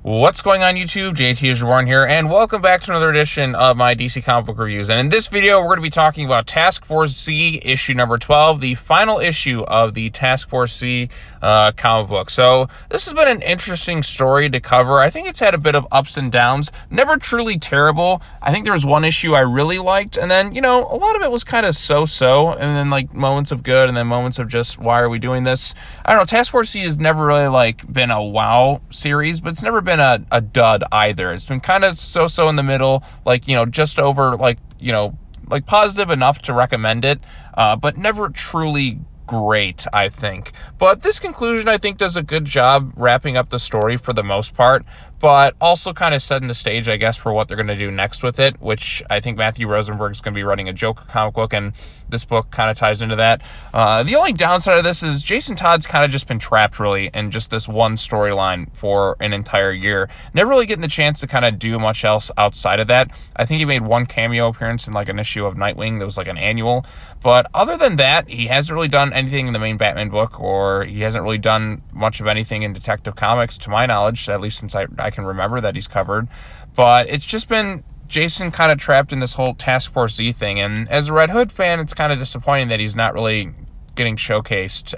What's going on YouTube? JT is Reborn here, and welcome back to another edition of my DC comic book reviews. And in this video, we're going to be talking about Task Force Z issue number 12, the final issue of the Task Force Z comic book. So this has been an interesting story to cover. I think it's had a bit of ups and downs, never truly terrible. I think there was one issue I really liked, and then, you know, a lot of it was kind of so-so, and then like moments of good, and then moments of just, why are we doing this? I don't know, Task Force Z has never really like been a wow series, but it's never been a dud either. It's been kind of so-so in the middle, like, you know, just over, like, you know, like positive enough to recommend it, but never truly great, I think. But this conclusion, I think, does a good job wrapping up the story for the most part, but also kind of setting the stage, I guess, for what they're going to do next with it, which I think Matthew Rosenberg's going to be running a Joker comic book, and this book kind of ties into that. The only downside of this is Jason Todd's kind of just been trapped, really, in just this one storyline for an entire year. Never really getting the chance to kind of do much else outside of that. I think he made one cameo appearance in like an issue of Nightwing that was like an annual, but other than that, he hasn't really done anything in the main Batman book, or he hasn't really done much of anything in Detective Comics, to my knowledge, at least since I can remember that he's covered. But it's just been Jason kind of trapped in this whole Task Force Z thing, and as a Red Hood fan, it's kind of disappointing that he's not really getting showcased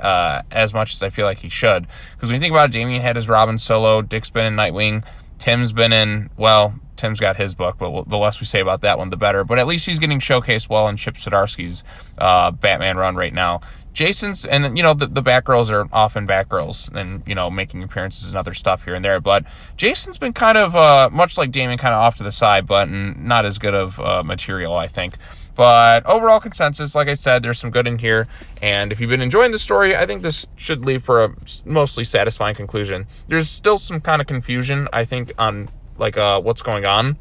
as much as I feel like he should. Because when you think about it, Damian had his Robin solo, Dick's been in Nightwing, Tim's been in, well, Tim's got his book, but the less we say about that one, the better. But at least he's getting showcased well in Chip Zdarsky's Batman run right now. Jason's, and, you know, the Batgirls are often Batgirls and, you know, making appearances and other stuff here and there. But Jason's been kind of, much like Damian, kind of off to the side, but not as good of material, I think. But overall consensus, like I said, there's some good in here. And if you've been enjoying the story, I think this should leave for a mostly satisfying conclusion. There's still some kind of confusion, I think, on like what's going on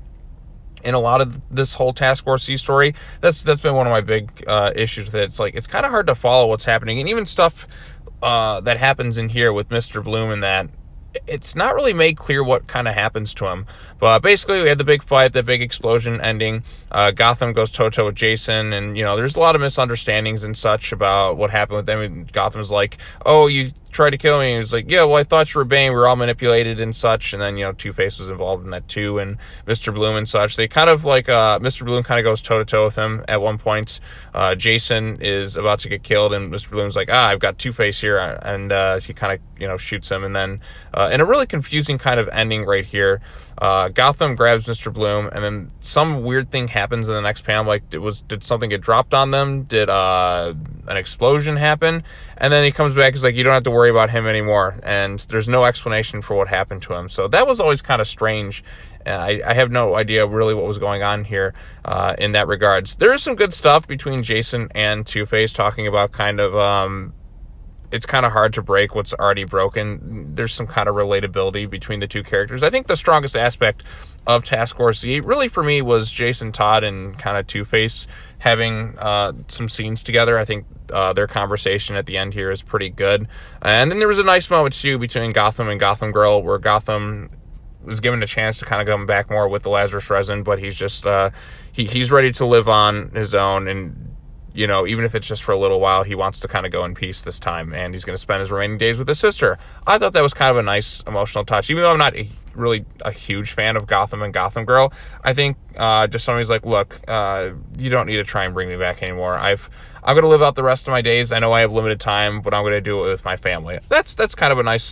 in a lot of this whole Task Force Z story. That's been one of my big issues with it. It's like, it's kind of hard to follow what's happening, and even stuff that happens in here with Mr. Bloom and that, it's not really made clear what kind of happens to him. But basically, we had the big fight, the big explosion ending. Gotham goes toe-to-toe with Jason, and, you know, there's a lot of misunderstandings and such about what happened with them. And Gotham's like, oh, you tried to kill me. And he's like, yeah, well, I thought you were Bane. We were all manipulated and such. And then, you know, Two-Face was involved in that too, and Mr. Bloom and such. They kind of like, Mr. Bloom kind of goes toe-to-toe with him at one point. Jason is about to get killed, and Mr. Bloom's like, I've got Two-Face here. And he kind of, you know, shoots him. And then in a really confusing kind of ending right here, Gotham grabs Mr. Bloom, and then some weird thing happens in the next panel. Like, did something get dropped on them? Did an explosion happen? And then he comes back, he's like, you don't have to worry about him anymore, and there's no explanation for what happened to him. So that was always kind of strange. I have no idea really what was going on here in that regards. There is some good stuff between Jason and Two-Face, talking about kind of it's kind of hard to break what's already broken. There's some kind of relatability between the two characters. I think the strongest aspect of Task Force Z, really for me, was Jason Todd and kind of Two-Face having some scenes together. I think their conversation at the end here is pretty good. And then there was a nice moment, too, between Gotham and Gotham Girl, where Gotham was given a chance to kind of come back more with the Lazarus resin, but he's just, he's ready to live on his own, and, you know, even if it's just for a little while, he wants to kind of go in peace this time, and he's going to spend his remaining days with his sister. I thought that was kind of a nice emotional touch, even though I'm not really a huge fan of Gotham and Gotham Girl. I think just somebody's like, look, you don't need to try and bring me back anymore. I'm going to live out the rest of my days. I know I have limited time, but I'm going to do it with my family. That's kind of a nice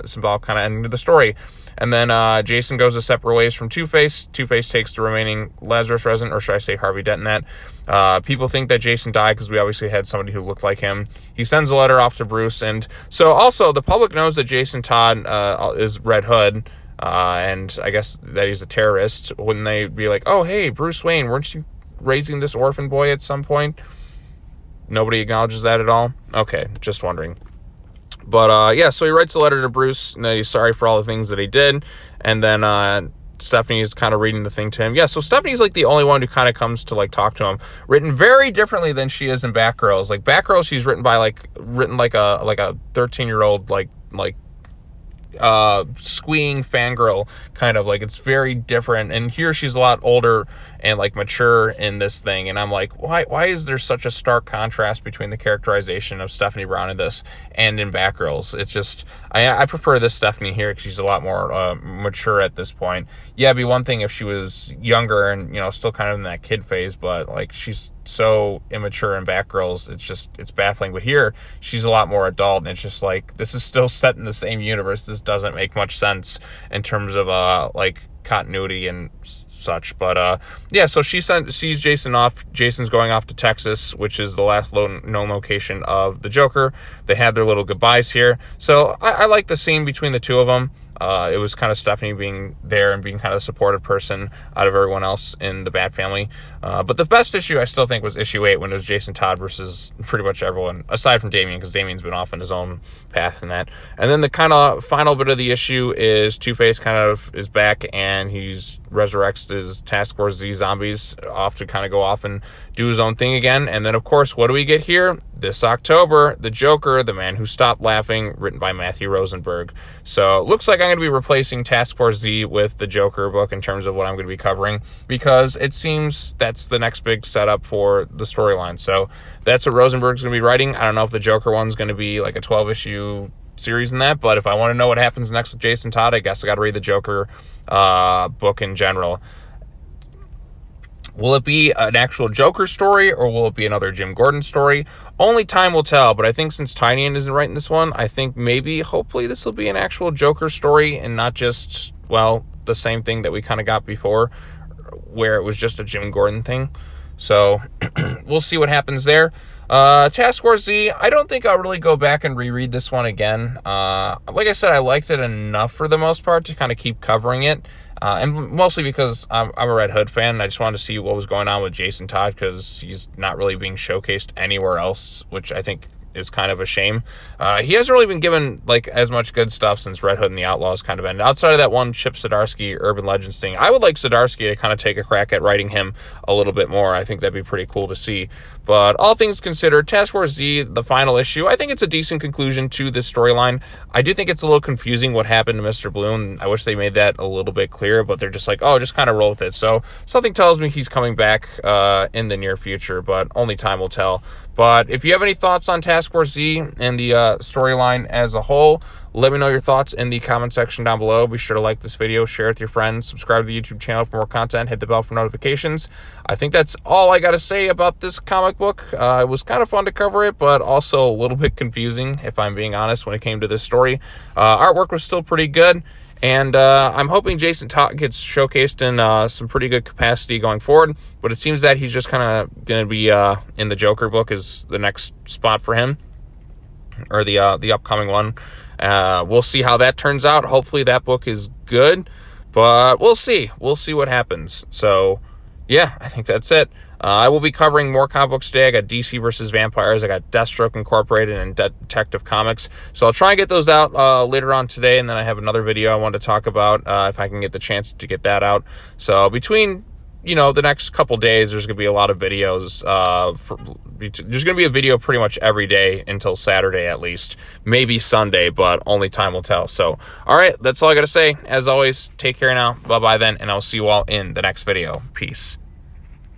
symbolic kind of ending to the story. And then Jason goes to separate ways from Two-Face. Two-Face takes the remaining Lazarus resin, or should I say Harvey Dent in that. People think that Jason died because we obviously had somebody who looked like him. He sends a letter off to Bruce. And so also the public knows that Jason Todd is Red Hood, and I guess that he's a terrorist. Wouldn't they be like, oh, hey, Bruce Wayne, weren't you raising this orphan boy at some point? Nobody acknowledges that at all? Okay, just wondering. But, yeah, so he writes a letter to Bruce, and he's sorry for all the things that he did, and then Stephanie's kind of reading the thing to him. Yeah, so Stephanie's, like, the only one who kind of comes to, like, talk to him. Written very differently than she is in Batgirls. Like, Batgirls, she's written like a 13-year-old, like, squeeing fangirl kind of, like, it's very different. And here she's a lot older and like mature in this thing, and I'm like, why is there such a stark contrast between the characterization of Stephanie Brown in this and in Batgirls? It's just, I prefer this Stephanie here because she's a lot more mature at this point. Yeah, it'd be one thing if she was younger and, you know, still kind of in that kid phase, but like she's so immature in Batgirls, it's baffling. But here she's a lot more adult, and it's just like, this is still set in the same universe. This doesn't make much sense in terms of like continuity and such. But yeah, so she sees Jason off. Jason's going off to Texas, which is the last known location of the Joker. They had their little goodbyes here, so I like the scene between the two of them. It was kind of Stephanie being there and being kind of a supportive person out of everyone else in the Bat family. But the best issue I still think was issue 8, when it was Jason Todd versus pretty much everyone, aside from Damian, because Damian's been off on his own path in that. And then the kind of final bit of the issue is Two-Face kind of is back, and he's resurrects his Task Force Z zombies off to kind of go off and do his own thing again. And then, of course, what do we get here? This October, The Joker, The Man Who Stopped Laughing, written by Matthew Rosenberg. So it looks like I'm going to be replacing Task Force Z with the Joker book in terms of what I'm going to be covering, because it seems that's the next big setup for the storyline. So that's what Rosenberg's going to be writing. I don't know if the Joker one's going to be like a 12-issue series in that, but if I want to know what happens next with Jason Todd, I guess I got to read the Joker book in general. Will it be an actual Joker story, or will it be another Jim Gordon story? Only time will tell, but I think since Tynion isn't writing this one, I think maybe, hopefully, this will be an actual Joker story and not just, well, the same thing that we kind of got before, where it was just a Jim Gordon thing. So we'll see what happens there. Task Force Z, I don't think I'll really go back and reread this one again. Like I said, I liked it enough for the most part to kind of keep covering it. And mostly because I'm a Red Hood fan, and I just wanted to see what was going on with Jason Todd, because he's not really being showcased anywhere else, which I think is kind of a shame. He hasn't really been given like as much good stuff since Red Hood and the Outlaws kind of ended. Outside of that one Chip Zdarsky Urban Legends thing, I would like Zdarsky to kind of take a crack at writing him a little bit more. I think that'd be pretty cool to see. But all things considered, Task Force Z, the final issue, I think it's a decent conclusion to this storyline. I do think it's a little confusing what happened to Mr. Bloom. I wish they made that a little bit clearer, but they're just like, oh, just kind of roll with it. So something tells me he's coming back in the near future, but only time will tell. But if you have any thoughts on Task Force Z and the storyline as a whole, let me know your thoughts in the comment section down below. Be sure to like this video, share it with your friends, subscribe to the YouTube channel for more content, hit the bell for notifications. I think that's all I got to say about this comic book. It was kind of fun to cover it, but also a little bit confusing, if I'm being honest, when it came to this story. Artwork was still pretty good. And I'm hoping Jason Todd gets showcased in some pretty good capacity going forward. But it seems that he's just kind of going to be in the Joker book is the next spot for him, or the upcoming one. We'll see how that turns out. Hopefully that book is good, but we'll see. We'll see what happens. So, yeah, I think that's it. I will be covering more comic books today. I got DC versus Vampires. I got Deathstroke Incorporated and Detective Comics. So I'll try and get those out later on today. And then I have another video I wanted to talk about if I can get the chance to get that out. So between, the next couple days, there's going to be a lot of videos. There's going to be a video pretty much every day until Saturday at least. Maybe Sunday, but only time will tell. So, all right, that's all I got to say. As always, take care now. Bye-bye then, and I'll see you all in the next video. Peace.